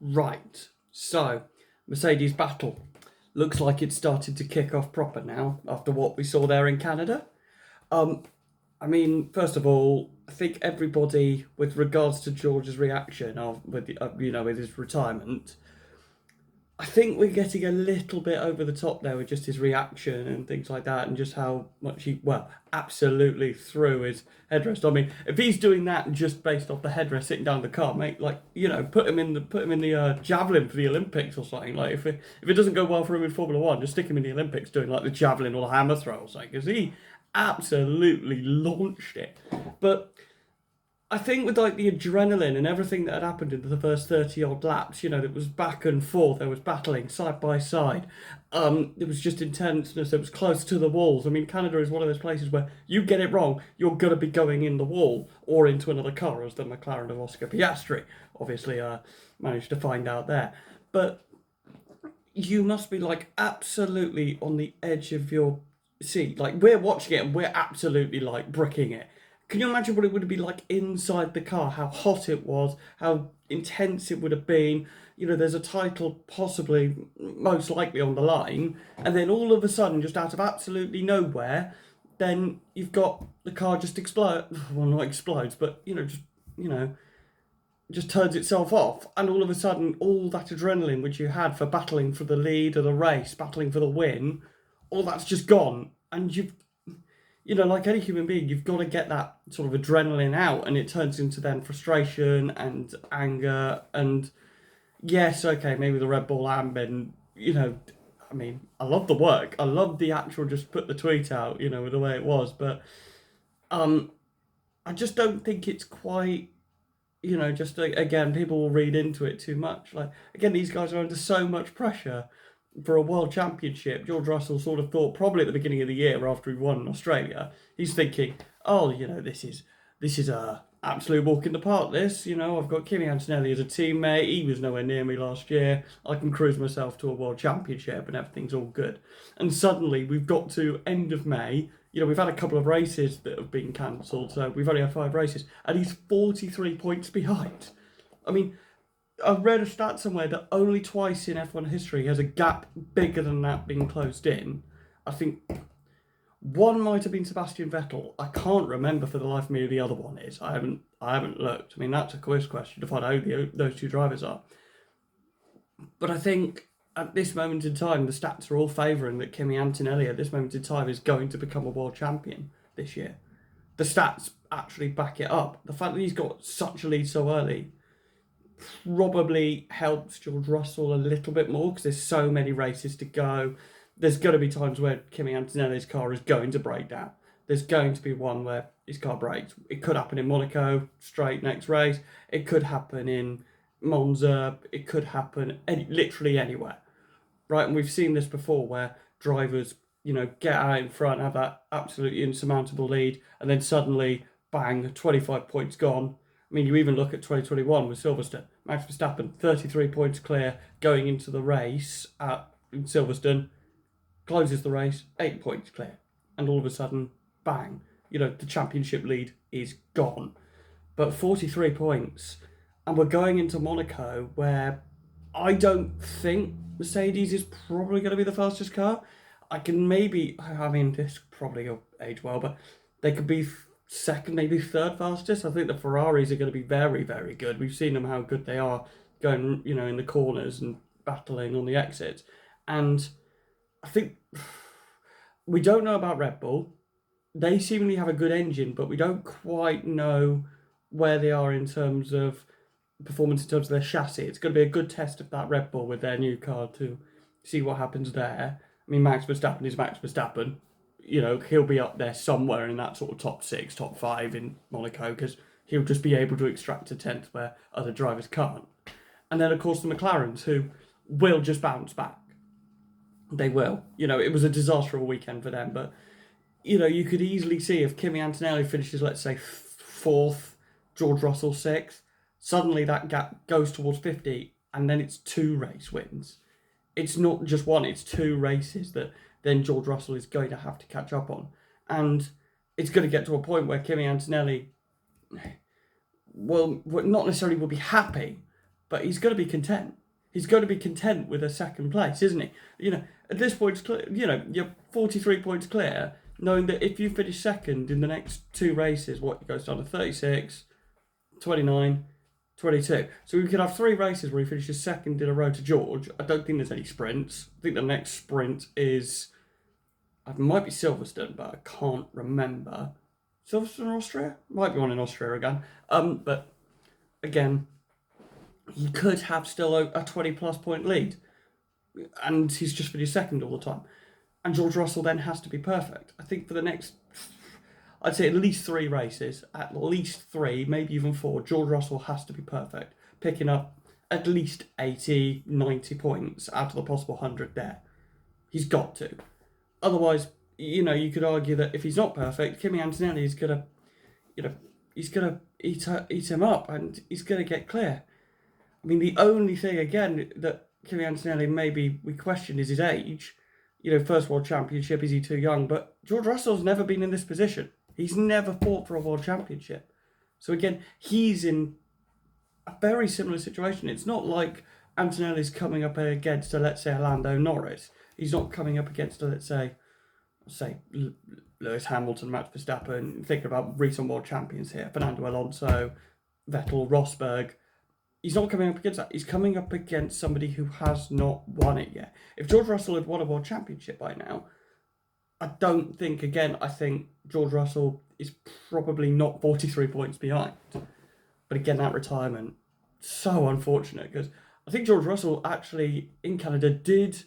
Right, so Mercedes battle looks like it's started to kick off proper now after what we saw there in Canada. Um, I mean, first of all, I think everybody, with regards to George's reaction of with his retirement, I think we're getting a little bit over the top there with just his reaction and things like that, and just how much absolutely threw his headrest. I mean, if he's doing that just based off the headrest sitting down in the car, mate, like put him in the javelin for the Olympics or something. Like if it doesn't go well for him in Formula One, just stick him in the Olympics doing like the javelin or the hammer throw or something, because he absolutely launched it. But I think with like the adrenaline and everything that had happened in the first 30 odd laps, it was back and forth, there was battling side by side. There was just intenseness, it was close to the walls. I mean, Canada is one of those places where you get it wrong, you're going to be going in the wall or into another car, as the McLaren of Oscar Piastri obviously managed to find out there. But you must be like absolutely on the edge of your seat. Like, we're watching it and we're absolutely like bricking it. Can you imagine what it would be like inside the car? How hot it was, how intense it would have been. There's a title possibly, most likely on the line, and then all of a sudden, just out of absolutely nowhere, then you've got the car just explode. Well, not explodes, but you know, just turns itself off, and all of a sudden, all that adrenaline which you had for battling for the lead of the race, battling for the win, all that's just gone, and like any human being, you've got to get that sort of adrenaline out, and it turns into then frustration and anger. And yes, okay, maybe the Red Bull ambin, I mean, I love the work. I love the actual just put the tweet out, with the way it was. But um, I just don't think it's quite, just again, people will read into it too much. Like, again, these guys are under so much pressure for a world championship. George Russell sort of thought, probably at the beginning of the year after he won in Australia, he's thinking, oh, this is a absolute walk in the park. I've got Kimi Antonelli as a teammate. He was nowhere near me last year. I can cruise myself to a world championship and everything's all good. And suddenly we've got to end of May. We've had a couple of races that have been cancelled, so we've only had 5 races, and he's 43 points behind. I mean, I've read a stat somewhere that only twice in F1 history has a gap bigger than that been closed in. I think one might have been Sebastian Vettel. I can't remember for the life of me who the other one is. I haven't looked. I mean, that's a quiz question to find out who those two drivers are. But I think at this moment in time, the stats are all favouring that Kimi Antonelli at this moment in time is going to become a world champion this year. The stats actually back it up. The fact that he's got such a lead so early probably helps George Russell a little bit more, because there's so many races to go. There's going to be times where Kimi Antonelli's car is going to break down. There's going to be one where his car breaks. It could happen in Monaco, straight next race. It could happen in Monza. It could happen literally anywhere, right? And we've seen this before where drivers, get out in front, have that absolutely insurmountable lead, and then suddenly, bang, 25 points gone. I mean, you even look at 2021 with Silverstone. Max Verstappen, 33 points clear going into the race in Silverstone, closes the race, 8 points clear. And all of a sudden, bang, the championship lead is gone. But 43 points, and we're going into Monaco, where I don't think Mercedes is probably going to be the fastest car. This probably will age well, but they could be second, maybe third fastest. I think the Ferraris are going to be very, very good. We've seen them how good they are going, in the corners and battling on the exits. And I think we don't know about Red Bull. They seemingly have a good engine, but we don't quite know where they are in terms of performance, in terms of their chassis. It's going to be a good test of that Red Bull with their new car to see what happens there. I mean, Max Verstappen is Max Verstappen. He'll be up there somewhere in that sort of top 6, top 5 in Monaco, because he'll just be able to extract a tenth where other drivers can't. And then, of course, the McLarens, who will just bounce back. They will. It was a disaster of a weekend for them, but, you could easily see if Kimi Antonelli finishes, let's say, 4th, George Russell 6th, suddenly that gap goes towards 50, and then it's 2 race wins. It's not just 1, it's 2 races that then George Russell is going to have to catch up on. And it's going to get to a point where Kimi Antonelli, well, not necessarily will be happy, but he's going to be content. He's going to be content with a second place, isn't he? At this point, it's clear, you're 43 points clear, knowing that if you finish second in the next two races, it goes down to 36, 29, 22. So we could have three races where he finishes second in a row to George. I don't think there's any sprints. I think the next sprint is, it might be Silverstone, but I can't remember. Silverstone, Austria? Might be one in Austria again. But again, he could have still a 20-plus point lead. And he's just finished second all the time. And George Russell then has to be perfect. I think for the next, I'd say at least three races, at least three, maybe even four, George Russell has to be perfect, picking up at least 80, 90 points out of the possible 100 there. He's got to. Otherwise, you could argue that if he's not perfect, Kimi Antonelli is going to, he's going to eat him up and he's going to get clear. I mean, the only thing, again, that Kimi Antonelli maybe we question is his age. First World Championship, is he too young? But George Russell's never been in this position. He's never fought for a World Championship. So again, he's in a very similar situation. It's not like Antonelli's coming up against, let's say, Lando Norris. He's not coming up against, let's say Lewis Hamilton, Max Verstappen. Thinking about recent world champions here, Fernando Alonso, Vettel, Rosberg. He's not coming up against that. He's coming up against somebody who has not won it yet. If George Russell had won a world championship by now, I think George Russell is probably not 43 points behind. But again, that retirement, so unfortunate, because I think George Russell actually in Canada did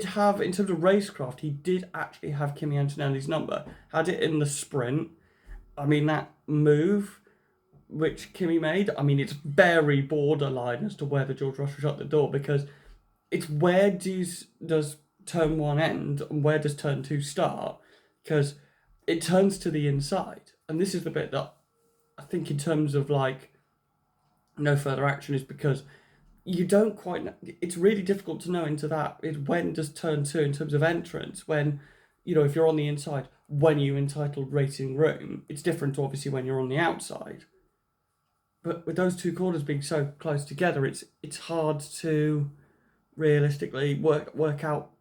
have, in terms of racecraft, he did actually have Kimi Antonelli's number. Had it in the sprint. I mean, that move which Kimi made, I mean, it's very borderline as to whether George Russell shut the door, because it's where does turn one end and where does turn two start, because it turns to the inside. And this is the bit that I think in terms of no further action is because you don't quite know. It's really difficult to know into that. When does turn two in terms of entrance, when, if you're on the inside, when you entitled racing room, it's different to obviously when you're on the outside. But with those two corners being so close together, it's hard to realistically work out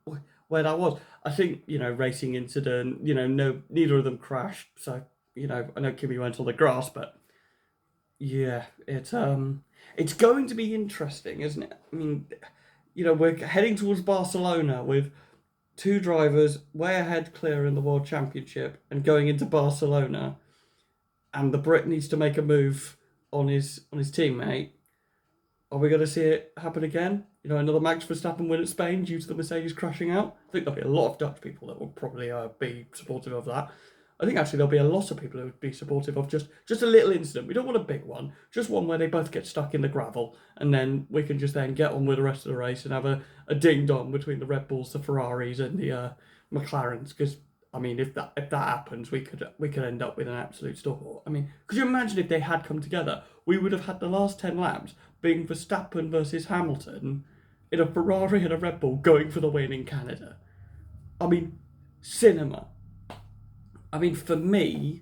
where that was. I think, racing incident, neither of them crashed. So, I know Kimi went on the grass, but yeah, it's going to be interesting, isn't it? I mean, we're heading towards Barcelona with two drivers way ahead clear in the World Championship and going into Barcelona, and the Brit needs to make a move on his teammate. Are we going to see it happen again? Another Max Verstappen win at Spain due to the Mercedes crashing out? I think there'll be a lot of Dutch people that will probably be supportive of that. I think actually there'll be a lot of people who would be supportive of just a little incident. We don't want a big one, just one where they both get stuck in the gravel, and then we can just then get on with the rest of the race and have a ding-dong between the Red Bulls, the Ferraris, and the McLarens, because I mean, if that happens, we could end up with an absolute stalwart. I mean, could you imagine if they had come together? We would have had the last 10 laps being Verstappen versus Hamilton in a Ferrari and a Red Bull going for the win in Canada. I mean, cinema. I mean, for me,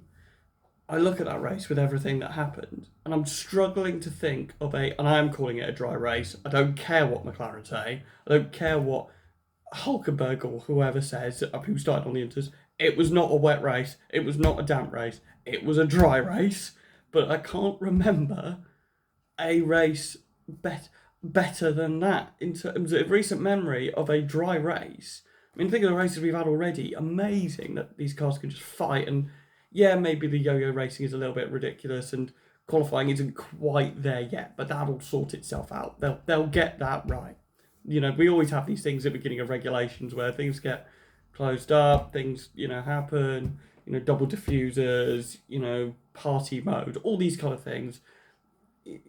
I look at that race with everything that happened, and I'm struggling to think of and I am calling it a dry race. I don't care what McLaren say. I don't care what Hulkenberg or whoever says, who started on the Inters. It was not a wet race. It was not a damp race. It was a dry race. But I can't remember a race better than that in terms of recent memory of a dry race. I mean, think of the races we've had already. Amazing that these cars can just fight. And yeah, maybe the yo-yo racing is a little bit ridiculous and qualifying isn't quite there yet, but that'll sort itself out. They'll get that right. We always have these things at the beginning of regulations where things get closed up, things, happen, double diffusers, party mode, all these kind of things.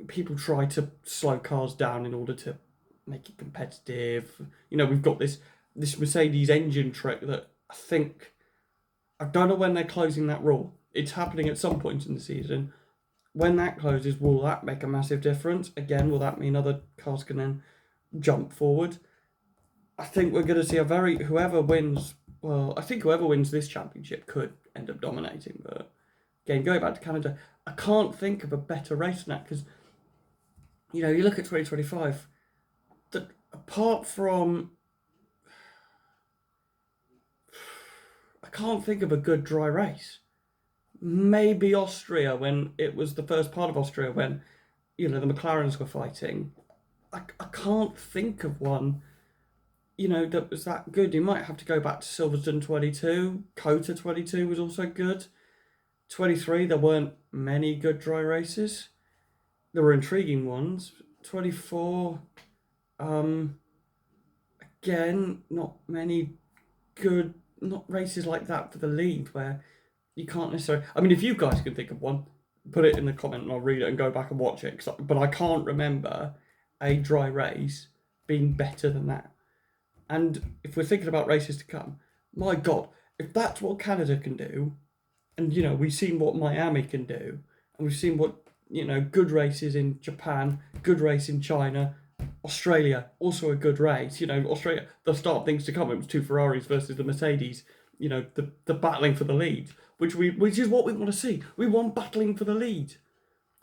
People try to slow cars down in order to make it competitive. We've got this Mercedes engine trick that I don't know when they're closing that rule. It's happening at some point in the season. When that closes, will that make a massive difference? Again, will that mean other cars can then jump forward? I think we're going to see whoever wins this championship could end up dominating. But again, going back to Canada, I can't think of a better race than that, because You look at 2025, that apart from, I can't think of a good dry race. Maybe Austria, when it was the first part of Austria when, the McLarens were fighting. I can't think of one, that was that good. You might have to go back to Silverstone 22. Kota 22 was also good. 23, there weren't many good dry races. There were intriguing ones. 24, um, again, not many good, not races like that for the lead where you can't necessarily. I mean, if you guys can think of one, put it in the comment and I'll read it and go back and watch it. But I can't remember a dry race being better than that. And if we're thinking about races to come, my God, if that's what Canada can do, and we've seen what Miami can do, and we've seen what good races in Japan, good race in China, Australia, also a good race. Australia, the start of things to come. It was two Ferraris versus the Mercedes. The battling for the lead, which is what we want to see. We want battling for the lead,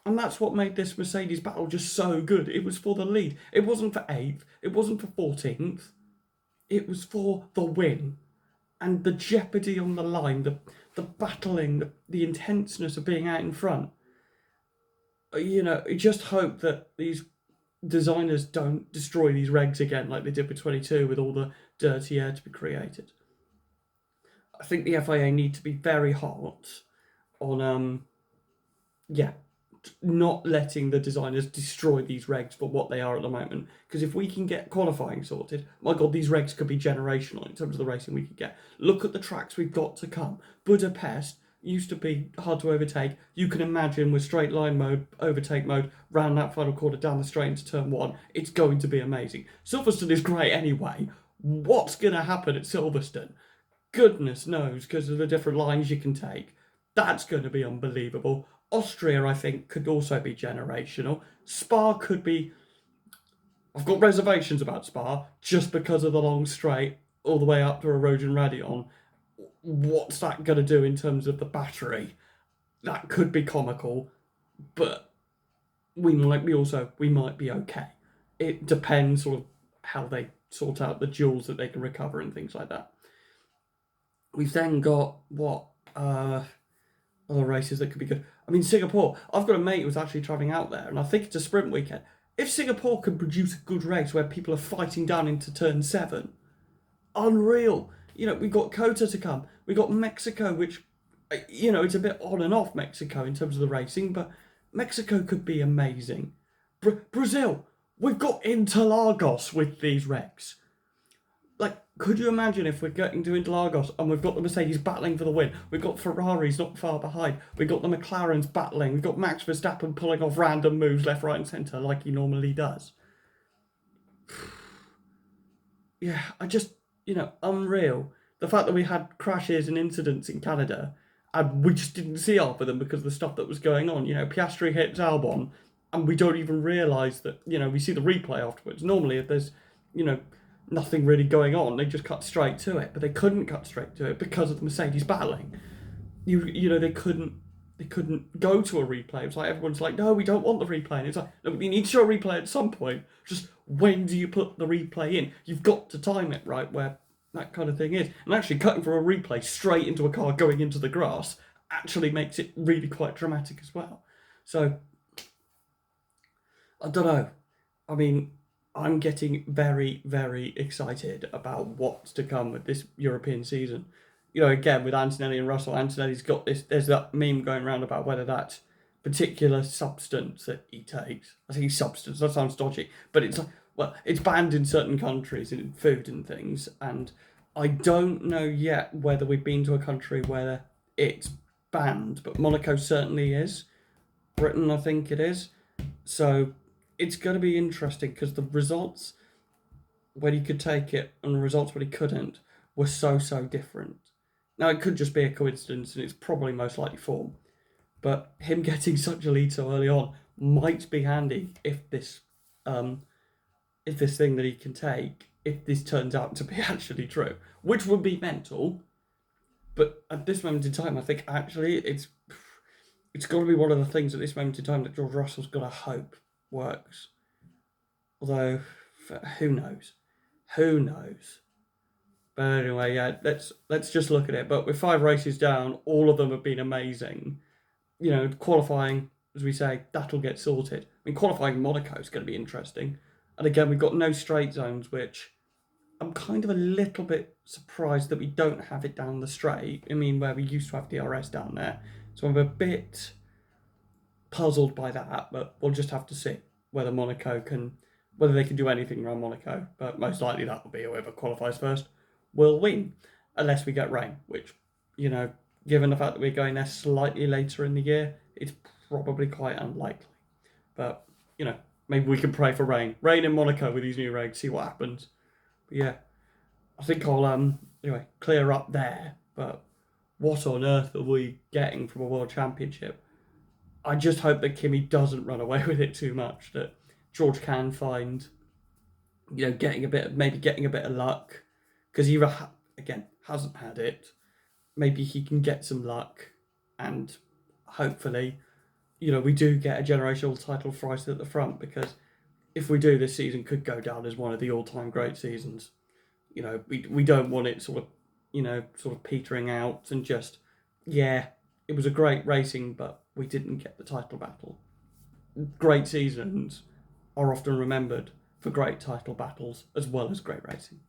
and that's what made this Mercedes battle just so good. It was for the lead. It wasn't for 8th. It wasn't for 14th. It was for the win, and the jeopardy on the line, the battling, the intenseness of being out in front. You just hope that these designers don't destroy these regs again like they did with 22 with all the dirty air to be created. I think the FIA need to be very hot on not letting the designers destroy these regs for what they are at the moment. Because if we can get qualifying sorted, my God, these regs could be generational in terms of the racing we could get. Look at the tracks we've got to come. Budapest used to be hard to overtake. You can imagine with straight line mode, overtake mode, round that final corner down the straight into turn 1, it's going to be amazing. Silverstone is great anyway. What's going to happen at Silverstone? Goodness knows, because of the different lines you can take. That's going to be unbelievable. Austria, I think, could also be generational. Spa could be. I've got reservations about Spa just because of the long straight all the way up to Erosion Radion. What's that going to do in terms of the battery? That could be comical, but we might be okay. It depends sort of how they sort out the jewels that they can recover and things like that. We've then got other races that could be good. I mean, Singapore. I've got a mate who's actually travelling out there, and I think it's a sprint weekend. If Singapore can produce a good race where people are fighting down into turn 7, unreal. We've got Kota to come. We've got Mexico, which, it's a bit on and off Mexico in terms of the racing, but Mexico could be amazing. Brazil. We've got Interlagos with these regs. Could you imagine if we're getting to Interlagos and we've got the Mercedes battling for the win? We've got Ferraris not far behind. We've got the McLarens battling. We've got Max Verstappen pulling off random moves left, right, and centre like he normally does. Yeah, unreal. The fact that we had crashes and incidents in Canada and we just didn't see half of them because of the stuff that was going on. Piastri hits Albon and we don't even realise that, we see the replay afterwards. Normally, if there's, nothing really going on, they just cut straight to it, but they couldn't cut straight to it because of the Mercedes battling. They couldn't go to a replay. It's like everyone's like, no, we don't want the replay, and it's like, no, we need to show a replay at some point. Just when do you put the replay in? You've got to time it right where that kind of thing is. And actually cutting from a replay straight into a car going into the grass actually makes it really quite dramatic as well. So I don't know. I mean, I'm getting very, very excited about what's to come with this European season. Again, with Antonelli and Russell, Antonelli's got this, there's that meme going around about whether that particular substance that he takes, I think substance, that sounds dodgy, but it's banned in certain countries in food and things, and I don't know yet whether we've been to a country where it's banned, but Monaco certainly is. Britain, I think it is. So it's going to be interesting because the results when he could take it and the results when he couldn't were so different. Now, it could just be a coincidence and it's probably most likely form, but him getting such a lead so early on might be handy if this thing that he can take, if this turns out to be actually true, which would be mental. But at this moment in time, I think actually it's got to be one of the things at this moment in time that George Russell's got to hope works. Although, who knows? Who knows? But anyway, yeah, let's just look at it. But with 5 races down, all of them have been amazing. You know, qualifying, as we say, that'll get sorted. I mean, qualifying Monaco is going to be interesting. And again, we've got no straight zones, which I'm kind of a little bit surprised that we don't have it down the straight. I mean, where we used to have DRS down there. So I'm a bit puzzled by that, but we'll just have to see whether whether they can do anything around Monaco. But most likely that will be whoever qualifies first will win, unless we get rain, which, you know, given the fact that we're going there slightly later in the year, it's probably quite unlikely. But, you know, maybe we can pray for rain. Rain in Monaco with these new regs, see what happens. But yeah, I think I'll anyway clear up there. But what on earth are we getting from a world championship? I just hope that Kimi doesn't run away with it too much. That George can find, you know, getting a bit of luck, because he again hasn't had it. Maybe he can get some luck, and hopefully, you know, we do get a generational title for us at the front, because if we do, this season could go down as one of the all-time great seasons. You know, we don't want it sort of petering out and just, yeah, it was a great racing, but we didn't get the title battle. Great seasons are often remembered for great title battles as well as great racing.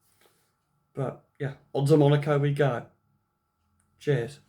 But yeah, on to Monaco we go. Cheers.